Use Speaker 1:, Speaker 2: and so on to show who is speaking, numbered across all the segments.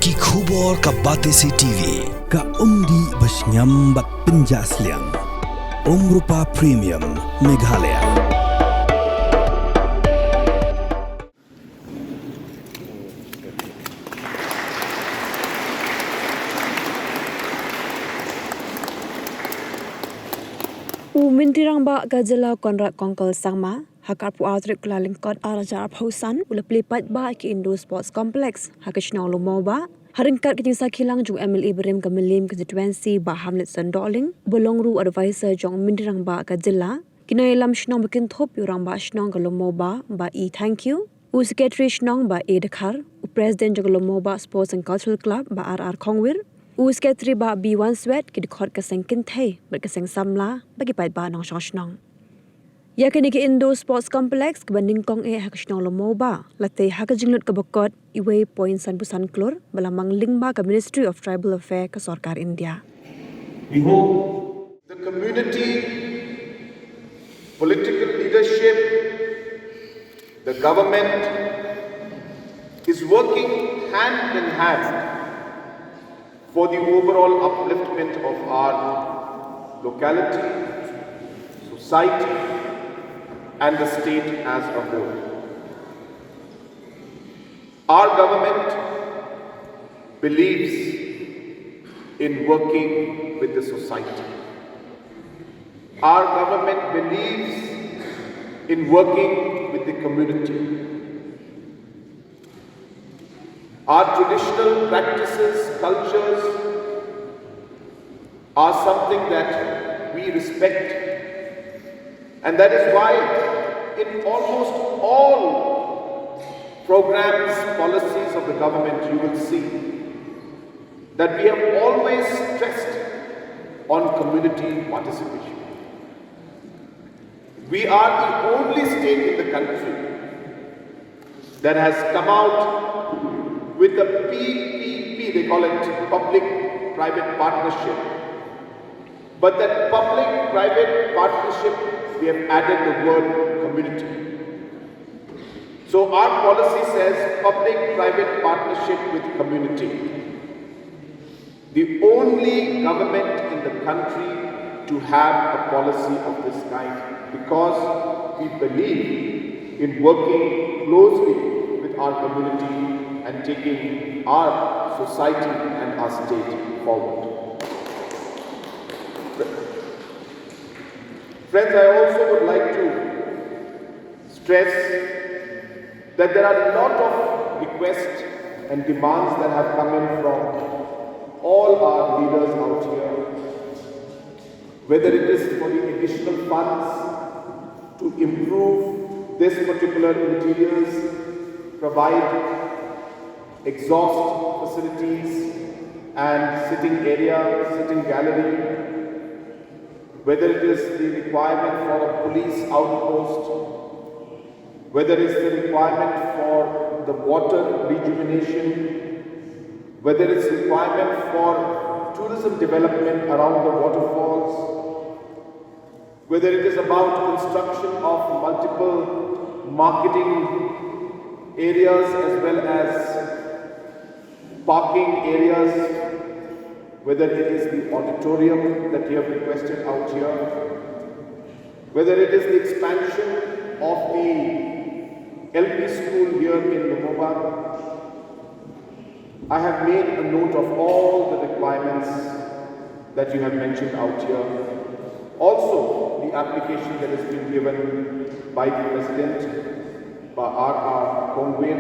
Speaker 1: Ki khubor ka Batesi TV
Speaker 2: ka umdi basnyam bat penjasliang Rupa Premium Meghalaya.
Speaker 3: Mintirang ba gajala konrak kongkol sangma hakar pu outrik lalingkot arajar phausan ula Plie Paidbah ki Indo Sports Complex hakishna Lummawbah haringkat kinyusa khilang jung MLA berim kemelim constituency ba Hamlet Sandoling bolongru advisor jong mintirang ba gajala kinai lam shnong bikin thop yurang ba shnong Lummawbah ba thank you u secretary shnong ba dekhar u president jong Lummawbah Sports and Cultural Club ba RR Khongwir Secretary ba B1 Sweat ki dikhot ka sengkin thai ber ka seng samla bagi Paidbah nong shosh-nong. Ya kini ki Indo Sports Complex ke banding kong hakishnong Lummawbah late hakajingnut ka bakot iwe point san busan klur balamang lingba ka Ministry of Tribal Affairs ka Sarkar India.
Speaker 4: We hope the community, political leadership, the government is working hand in hand for the overall upliftment of our locality, society, and the state as a whole. Our government believes in working with the society. Our government believes in working with the community. Our traditional practices, cultures are something that we respect, and that is why in almost all programs, policies of the government, you will see that we have always stressed on community participation. We are the only state in the country that has come out with the PPP, they call it public-private partnership. But that public-private partnership, we have added the word community. So our policy says public-private partnership with community. The only government in the country to have a policy of this kind, because we believe in working closely with our community and taking our society and our state forward. Friends, I also would like to stress that there are a lot of requests and demands that have come in from all our leaders out here, whether it is for the additional funds to improve this particular interiors, provide exhaust facilities and sitting area, sitting gallery, whether it is the requirement for a police outpost, whether it is the requirement for the water rejuvenation, whether it is requirement for tourism development around the waterfalls, whether it is about construction of multiple marketing areas as well as parking areas, whether it is the auditorium that you have requested out here, whether it is the expansion of the LP school here in Lummawbah. I have made a note of all the requirements that you have mentioned out here. Also, the application that has been given by the President, by RR Khongwir,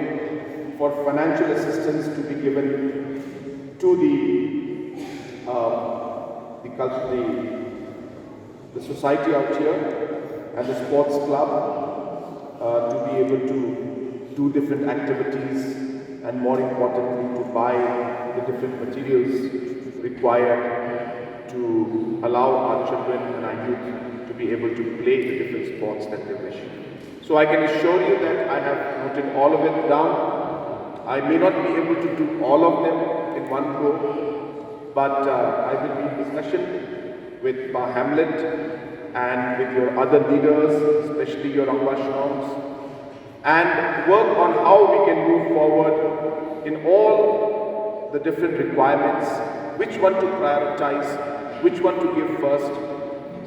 Speaker 4: for financial assistance to be given to the society out here and the sports club to be able to do different activities and more importantly to buy the different materials required to allow our children and our youth to be able to play the different sports that they wish. So I can assure you that I have noted all of it down. I may not be able to do all of them in one go, but I will be in discussion with Hamlet and with your other leaders, especially your Ambassadors, and work on how we can move forward in all the different requirements, which one to prioritize, which one to give first.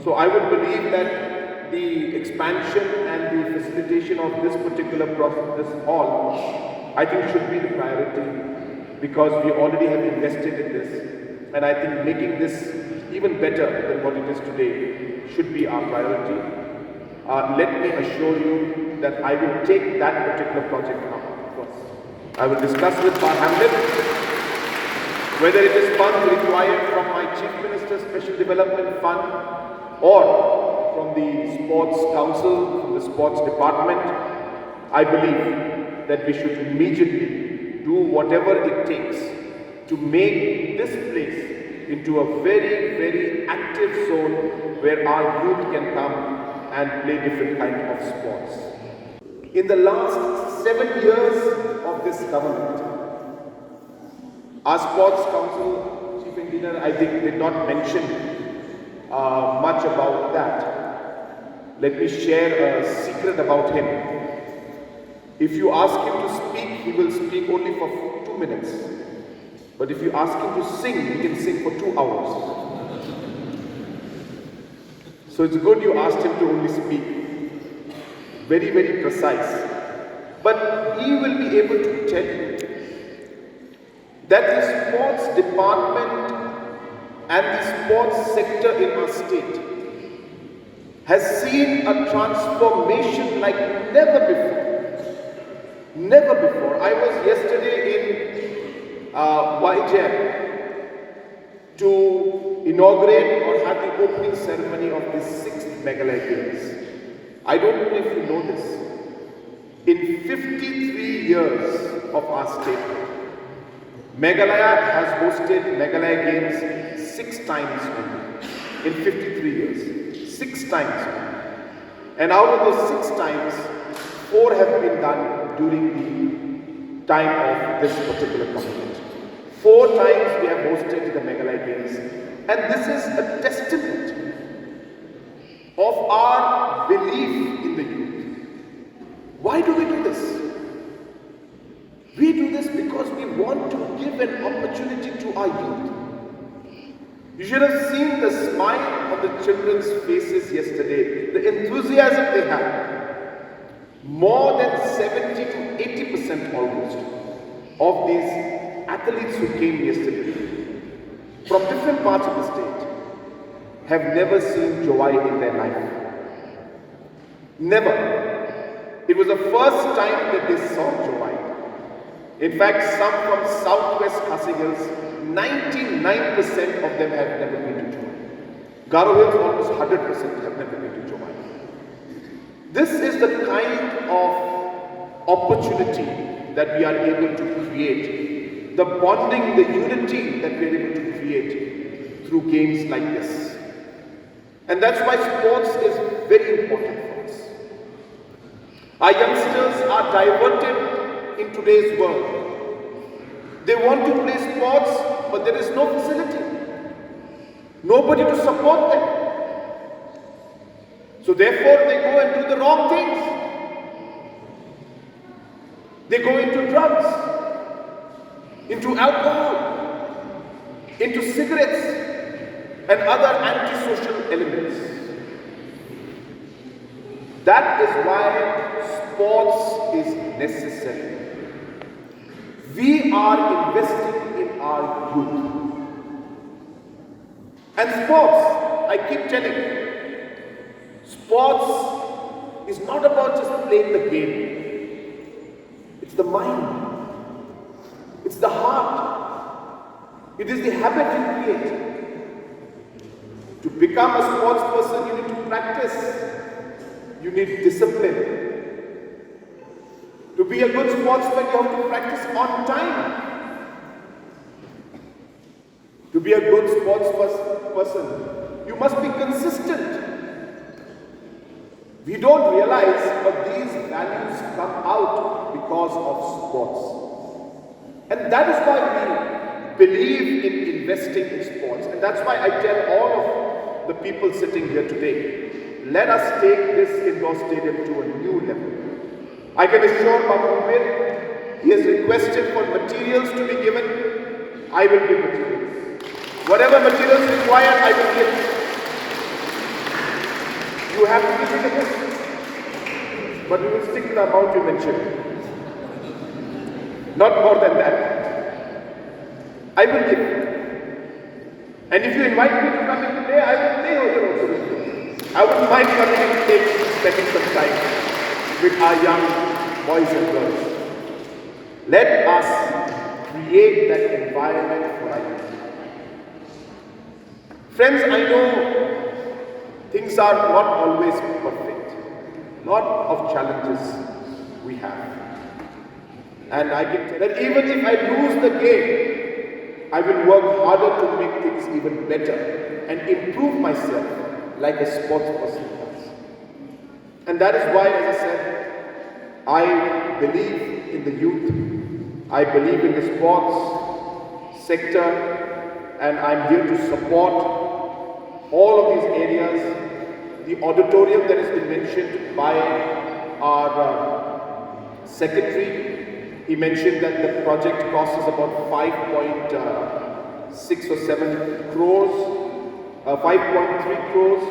Speaker 4: So I would believe that the expansion and the facilitation of this particular process, this hall, I think should be the priority, because we already have invested in this, and I think making this even better than what it is today should be our priority. Let me assure you that I will take that particular project up first. I will discuss with Bar Hamlet whether it is funds required from my Chief Minister's Special Development Fund or from the Sports Council, from the Sports Department. I believe that we should immediately do whatever it takes to make this place into a very, very active zone where our youth can come and play different kinds of sports. In the last 7 years of this government, our Sports Council Chief Engineer, I think, did not mention much about that. Let me share a secret about him. If you ask him to speak, he will speak only for 2 minutes. But if you ask him to sing, he can sing for 2 hours. So it's good you asked him to only speak. Very, very precise. But he will be able to tell you that the sports department and the sports sector in our state has seen a transformation like never before. Never before. I was yesterday in Ïeng to inaugurate or have the opening ceremony of the 6th Meghalaya Games. I don't know if you know this. In 53 years of our state, Meghalaya has hosted Meghalaya Games 6 times only. In 53 years. 6 times only. And out of those 6 times, 4 have been done during the time of this particular government. 4 times we have hosted the Meghalaya Games. And this is a testament of our belief in the youth. Why do we do this? We do this because we want to give an opportunity to our youth. You should have seen the smile on the children's faces yesterday, the enthusiasm they had. More than 70 to 80% almost of these athletes who came yesterday from different parts of the state have never seen joy in their life. Never. It was the first time that they saw joy. In fact, some from southwest Khasi Hills, 99% of them have never been to Joy. Garo Hills, almost 100% have never been to Joy. This is the kind of opportunity that we are able to create, the bonding, the unity that we are able to create through games like this. And that's why sports is very important for us. Our youngsters are diverted in today's world. They want to play sports, but there is no facility. Nobody to support them. So therefore they go and do the wrong things. They go into drugs, into alcohol, into cigarettes and other antisocial elements. That is why sports is necessary. We are investing in our youth. And sports, I keep telling you, sports is not about just playing the game. It's the mind. It's the heart. It is the habit you create. To become a sports person, you need to practice. You need discipline. To be a good sportsman, you have to practice on time. To be a good sports person, you must be consistent. We don't realize, but these values come out because of sports. And that is why we believe in investing in sports. And that's why I tell all of the people sitting here today, let us take this indoor stadium to a new level. I can assure Babu Mir, he has requested for materials to be given. I will give materials. Whatever materials required, I will give. You have to give me the list. But we will stick to the amount you mentioned. Not more than that. I will give. And if you invite me to come in today, I will stay here also. I wouldn't mind coming and spending some time with our young boys and girls. Let us create that environment for our youth. Friends, I know things are not always perfect. Lot of challenges we have. And I can tell that even if I lose the game, I will work harder to make things even better and improve myself like a sports person does. And that is why, as I said, I believe in the youth, I believe in the sports sector, and I'm here to support all of these areas. The auditorium that has been mentioned by our secretary, he mentioned that the project cost is about 5.6 or 7 crores, 5.3 crores,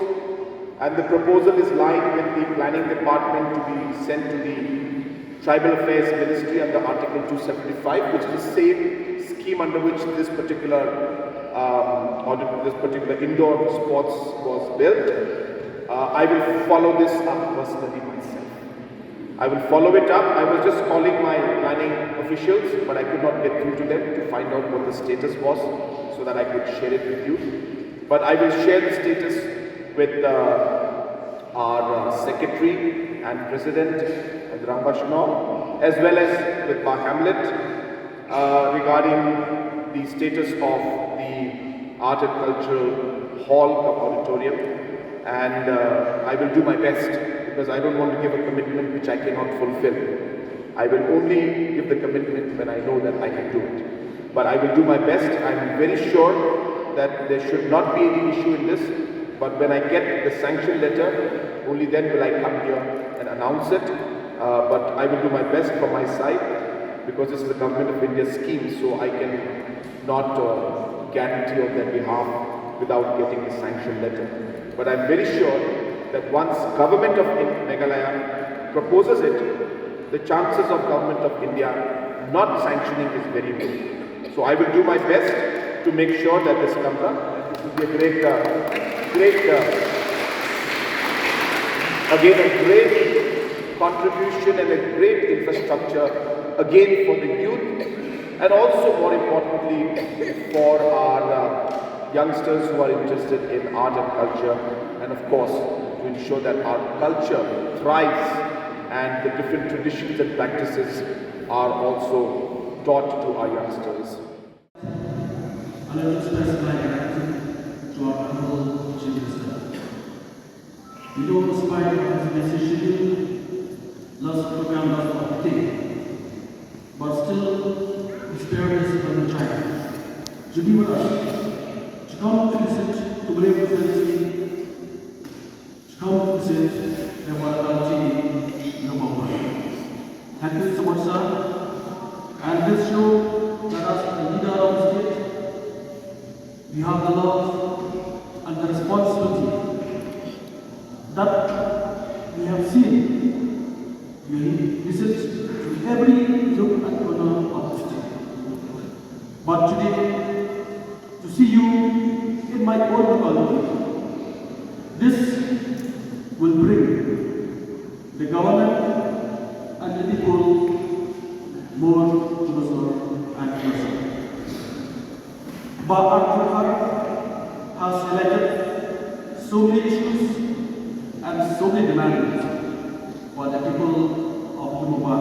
Speaker 4: and the proposal is lined with the planning department to be sent to the Tribal Affairs Ministry under Article 275, which is the same scheme under which this particular indoor sports was built. I will follow this up personally myself. I will follow it up. I was just calling my planning officials, but I could not get through to them to find out what the status was so that I could share it with you. But I will share the status with our secretary and president, Lummawbah, as well as with Bar Hamlet regarding the status of the Art and Cultural Hall of Auditorium. And I will do my best, because I don't want to give a commitment which I cannot fulfill. I will only give the commitment when I know that I can do it. But I will do my best. I'm very sure that there should not be any issue in this. But when I get the sanction letter, only then will I come here and announce it. But I will do my best from my side, because this is the Government of India scheme, so I can not guarantee on their behalf without getting the sanction letter. But I'm very sure that once Government of Meghalaya proposes it, the chances of Government of India not sanctioning is very low. So I will do my best to make sure that this comes up. This will be a great contribution and a great infrastructure again for the youth, and also more importantly for our youngsters who are interested in art and culture, and of course to ensure that our culture thrives and the different traditions and practices are also taught to our youngsters.
Speaker 5: I want to express my gratitude to our honorable Chief Minister. We know despite his message schedule, last program was of the day, but still his spirit is from the child to be with us. Come to visit to believe with come to visit the Auditorium Lummawbah. Thank you so much, sir. And this show that as the leader of the state, we have the love and the responsibility that we have seen. We visit to every nook and corner of the state. But today, to see you in my own country, this will bring the government and the people more closer and closer. But our has highlighted so many issues and so many demands for the people of Lummawbah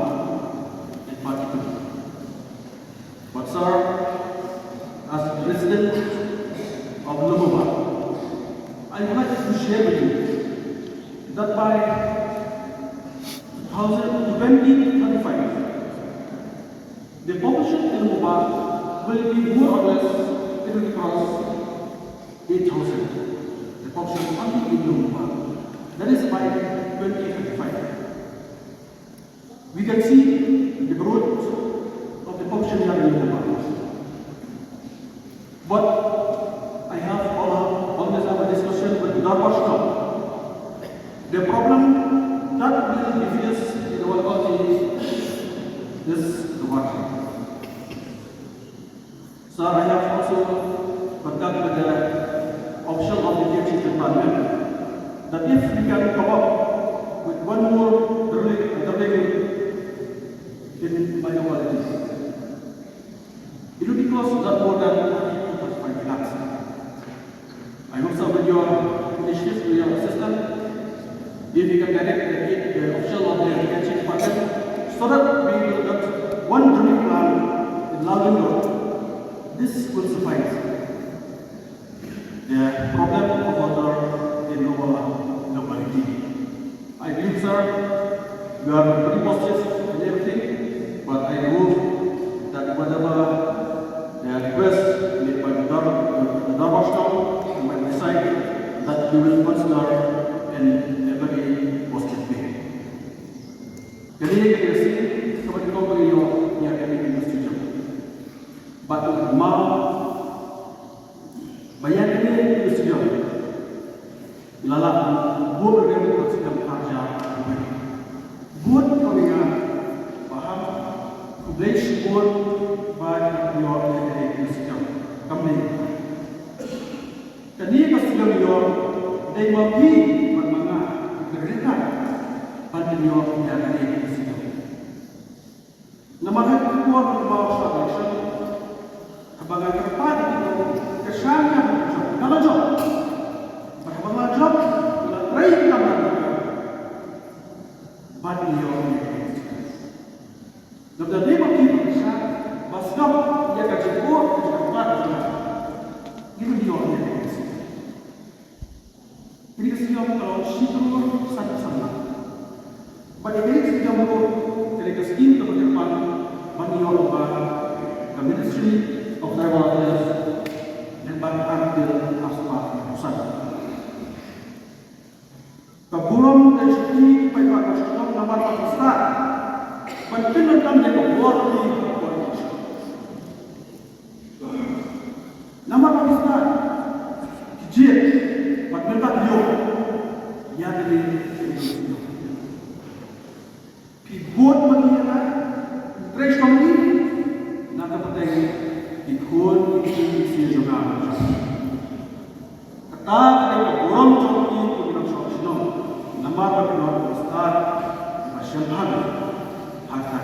Speaker 5: in particular. But sir, as President of Lummawbah, I would like to share with you that by 2035, the population in Lummawbah will be more or less, it will cross 8,000. The population only in Lummawbah. That is by 2035. We can see the growth of the population here in Lummawbah. But I have always have a discussion with Lummawbah now. The problem that will be faced in our country is the water. So I have also conducted with the option of the Deputy Department that if we can come up with one more drilling in my localities, it will be cost not more than 5 lakhs. I also with your initiative to your assistant, if you can direct the official of the Deputy Department so that we will get one drilling plan in Lummawbah. This will suffice. The problem of water in our locality. I believe, sir, you are very positive in everything, but I know that whatever the request made by the Lummawbah and by my side, that you will consider in a very positive way. Jadi kita sih seperti kau beliau yang kami setuju. Batu mau bayar ini setuju. Lala buat dengan konsider kerja. Buat kau ingat paham kublesh buat bayar beliau yang setuju. Kami. Jadi setuju beliau dari mapi bermana berdekat pada beliau yang setuju. Nama kita buat Lummawbah election. Bagai tempat itu kesannya kalau job, bagaimana job, lain kamar, badiyo. Dalam dia mungkin bisa, masuk dia kerja buat tempat itu dia. Ini kesannya kalau situ sama. Pada ini kesannya dari kesini ke depan, badiyo ke ministry of Tribal Affairs dan ambil aspek pusat. Keburuan dan cuti Paidbah nasional nomor 4 penting tentang yang keluar di nomor 4 kecil, penting dia yang di pibot mengira trace kami nak penting ikut isi juga. Kata ada orang joki kita sosno, nama berdoa besar, masyarakat harta.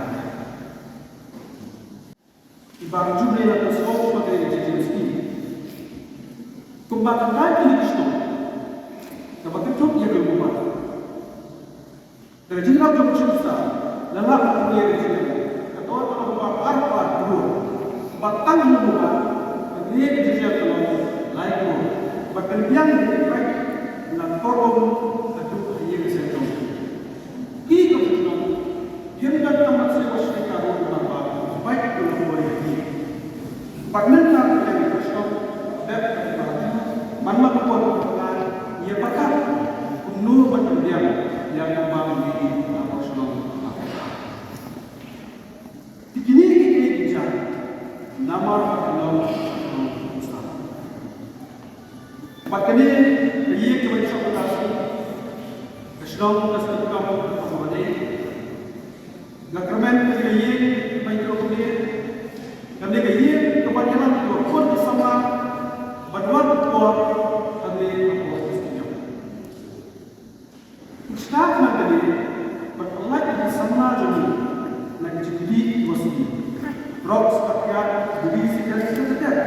Speaker 5: Ibarat jumlah yang tersebut sebagai jenis ini. Kembali lagi itu, dapat itu dia berubah. Dari jinak jumlah besar, lelah dia disini. Kata orang berubah apa dulu. Batang Lummawbah, dia kerja kalau lain pun. Bahkan yang baik nak forum atau dia kerja. Kita tu, dia tidak tamat sewa sekitar orang apa baik dalam orang ini. Bahkan tak ada kerja, dah mana pun bukan dia bakal nur macam dia yang membangun ini nasional. Begini kita kerja. Nama Allah Ustaz. Bahkan ini kepada saudara Islam dasar kamu apa ni? Government ini baik okey. Kami ini kebanyakan pun bersama berbuat buat kami apa istilah. Ustaz nanti berpelat di sana jadi nak jadi wasiat. Rocks pakai budi sekian sekian.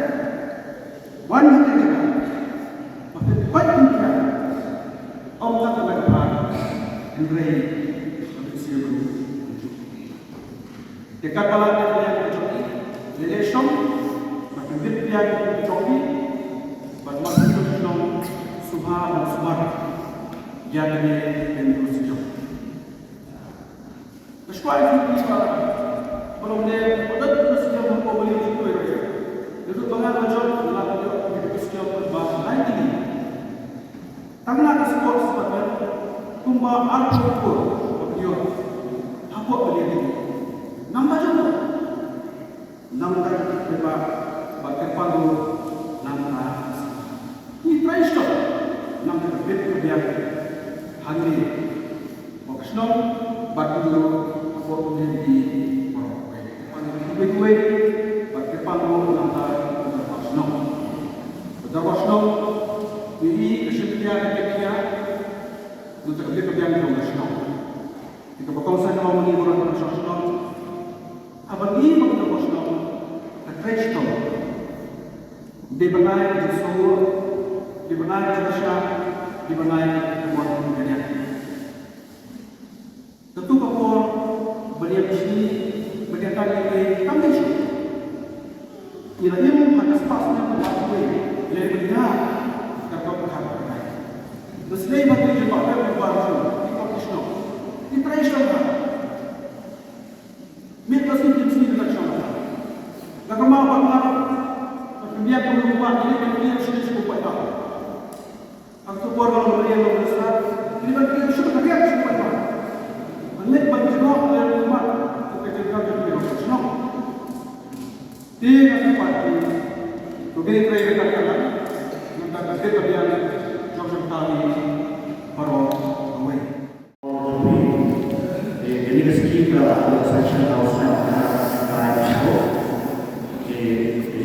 Speaker 5: One thing, tapi baik dia. Allah tak berkat dan raih untuk siapa. Dekat bala yang berjoki, relation, tapi dia berjoki, bermakna itu subhan dan subhan. Jadi yang berjoki. Kesuai itu belum dia betul betul mampu beli itu ya. Itu banyak macam lalu dia betul berbahasa lain ini. Tangan tersebut sebabnya kumba arti pun dia apa beli ini. Nama juga. Nama tadi kita pakai palu kebiak handi Bokasnom batu dulu aku menjadi gue pakai panggung antara Bokasnom Bokasnom ini kesepian kebiak untuk kebiak Bokasnom kita bakal saya mau mengiur Bokasnom abang ini Bokasnom terkejut di benai di seluruh di benai di Malaysia di benai buat dunia. Tentu kapur beliau di sini berkaitan dengan kami sih. Ia yang atas pasnya berlaku ia benar dapat berharap. Meski bagi jemaah berbaru di Pakistan, di Thailand, mereka sendiri sendiri berlaksana. Agama bangsa dia perlu buat ini dia sudah cukup kuat. Aku kalau beliau besar, ini bagi sudah dia cukup kuat. Melihat bagi semua dari umat ketika dia bersenang. Dia dapat begitu mereka katakan tentang kebiasaan jauh tadi baru awal. Jadi meski kalau section awalnya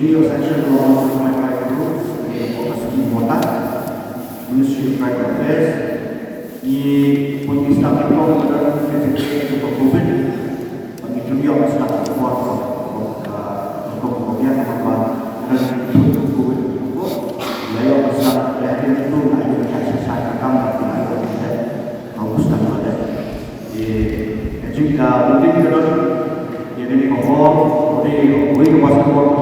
Speaker 5: Your section belongs to my private group, meski Mota, Ministry of Private Affairs, di Pakistan itu adalah ketika COVID, begitu dia masih kuat untuk kemudian apa dan itu COVID itu, dia masih ada itu ada kasih saya kamar di Augustus ada. Jika mungkin kalau jadi kalau di basketball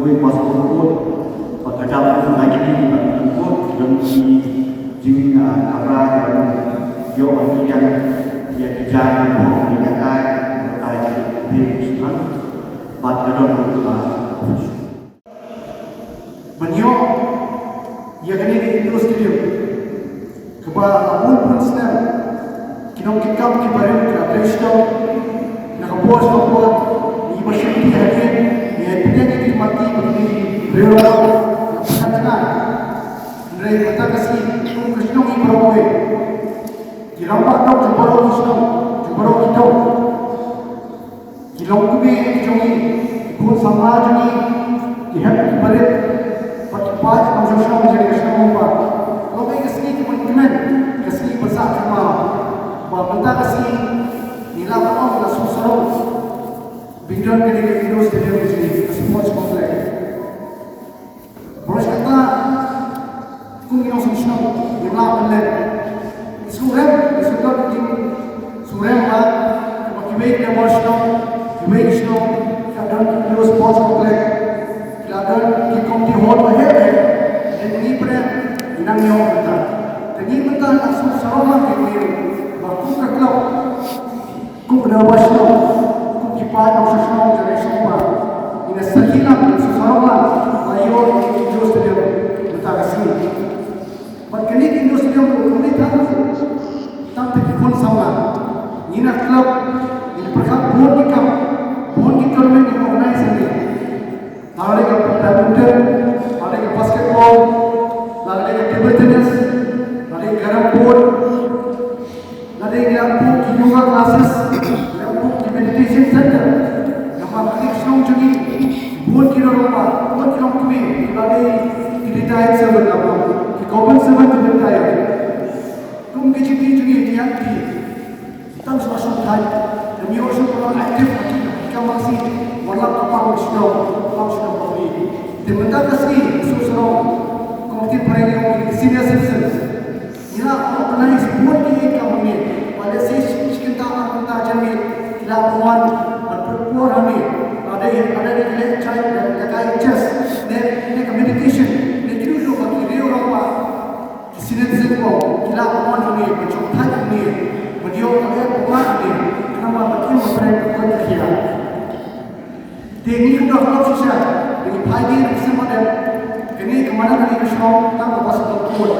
Speaker 5: Gue masuk rumput, pekerjaan lagi di rumput dan di kamera dan yo yang dia kerja di dekat di buat dalam banyo ia kini di Auditorium kepada pun snap kinong kikam kibarin ke Paidbah nakapos buat di masyarakat hari punya mati bagi beliau yang dari kata kasih Kristus ini berapa dirampak tahu jumpa Kristus jumpa kita kilau kami kami ikut sama jadi dihat kibarit pakai pas manusia menjadi Kristus apa kalau kita kasih teman-teman kasih besar sama bahawa kita kasih nilai apa langsung seru Bidang dari Auditorium ini sports complex. Boleh kata, kung yang semua yang lain, surem, surem lah, kibay dia boleh kibay snow, kadang kita sports complex, kadang kita kompi hall mahal, dan ini pada inang yang kita, dan ini kita langsung serumah kita, waktu kerja, kung berapa snow. Pada sesuatu generasi baru, ini sekitar sesuatu ayo Auditorium kita kasih. Berkini Auditorium ini tanpa dikon sama. Ini klub ini perkap buat kita tournament yang organize ini. Ada yang badminton, ada yang basketball, ada yang table tennis, ada yang garam board, ada yang yoga classes. Meditation center yang paling senang jadi buat kita rumah, buat kita kami, kita di retired servant apa, di government servant di retired. Kum jadi dia kita masuk time, dan dia masuk orang aktif, kita masih walau kapal sudah beli. Dimana kasih sesuatu komite peringkat senior citizens, inilah organize buat kita kami, pada sesi kita akan jadi lakukan berpuluh hari ada di child dan kakak chess dan communication dan itu bagi dia orang apa citizen ko lakukan hari bercoba ini beliau kalian buat ini kenapa bagi mereka kerja ini sudah kalau susah ini pagi bersama dan ini kemana tadi bersama tanpa pas berkuat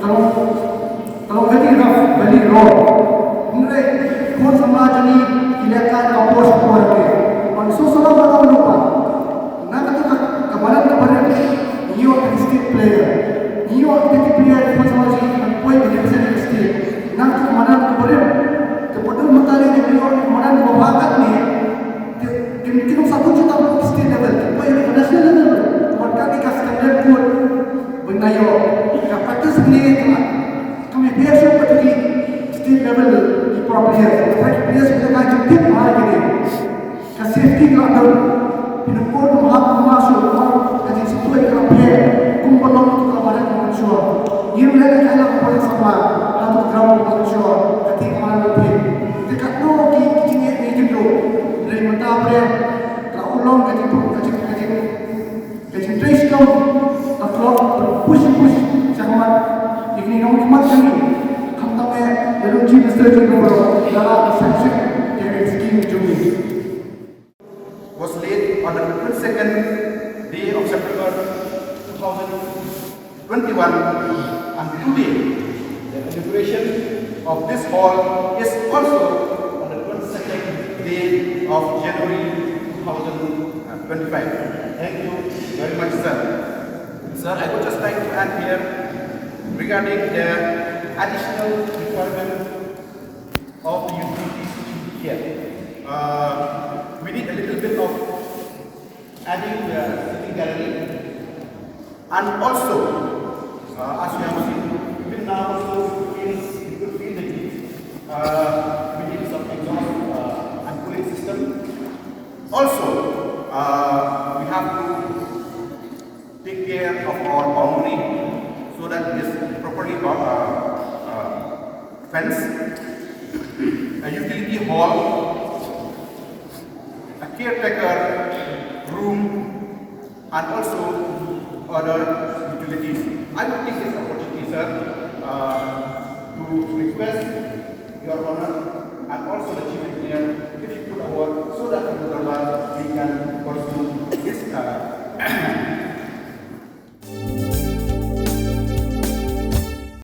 Speaker 5: kalau beli roh mulai kau sama jadi ilegal kapos keluarga. Manusia selalu berlalu lupa. Nak kata kemarin New York State player, New York State player itu sama si
Speaker 6: Nayo, practice ni kami biasa seperti state level di players. Players kita kan jemput mahal gini. Safety kalau ada pinukul mahal masuk, kasi situ yang player kumpul tu kawaran manusia. Ia mereka kalau boleh sama atau ground manusia, ketika mana lebih. Dekat no kita ni gitu. Dari mata player, kalau ulang kaji trace kau, kalau push sangat. Ini nomor 5 kali. Kami dalam team strategi nomor dalam section yang scheme jumi.
Speaker 7: Was laid on the 22nd day of September 2021, and today the inauguration of this hall is also on the 22nd day of January 2025. Thank you very much, sir. Sir, I would just like to add here regarding the additional requirement of the utilities here. We need a little bit of adding the sitting gallery, and also, as you have seen, even now also you could feel the heat. We need some exhaust and cooling system. Also, we have to take care of our boundary so that it is properly fenced. A utility hall, a caretaker room, and also other utilities. I will take this opportunity, sir, to request Your Honor and also the Chief